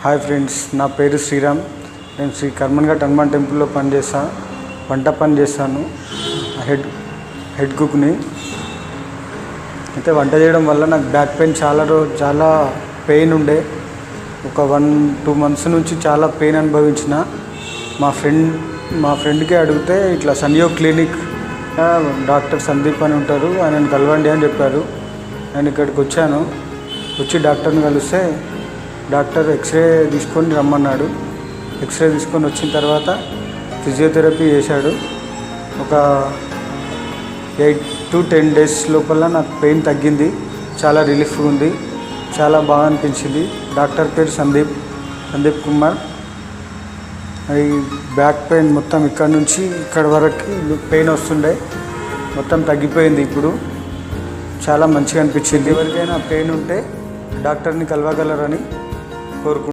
Hi friends, నా పేరు శ్రీరామ్. నేను శ్రీ కర్మన్ఘట్ హనుమాన్ టెంపుల్లో వంట పని చేస్తాను. హెడ్ కుక్ని. అయితే వంట చేయడం వల్ల నాకు బ్యాక్ పెయిన్ చాలా పెయిన్ ఉండే. ఒక 1-2 months నుంచి చాలా పెయిన్ అనుభవించిన. మా ఫ్రెండ్కి అడిగితే ఇట్లా సన్యోగ్ క్లినిక్ డాక్టర్ సందీప్ అని ఉంటారు, ఆయనను కలవండి అని చెప్పారు. నేను ఇక్కడికి వచ్చి డాక్టర్ని కలిస్తే డాక్టర్ ఎక్స్రే తీసుకొని రమ్మన్నాడు. ఎక్స్రే తీసుకొని వచ్చిన తర్వాత ఫిజియోథెరపీ చేశాడు. ఒక 8 to 10 days లోపల నాకు పెయిన్ తగ్గింది. చాలా రిలీఫ్గా ఉంది, చాలా బాగా అనిపించింది. డాక్టర్ పేరు సందీప్ కుమార్. ఈ బ్యాక్ పెయిన్ మొత్తం ఇక్కడ నుంచి ఇక్కడ వరకు పెయిన్ వస్తుండే, మొత్తం తగ్గిపోయింది. ఇప్పుడు చాలా మంచిగా అనిపించింది. ఎవరికైనా పెయిన్ ఉంటే డాక్టర్ని కలవగలరని కోరుకుంటున్నాను.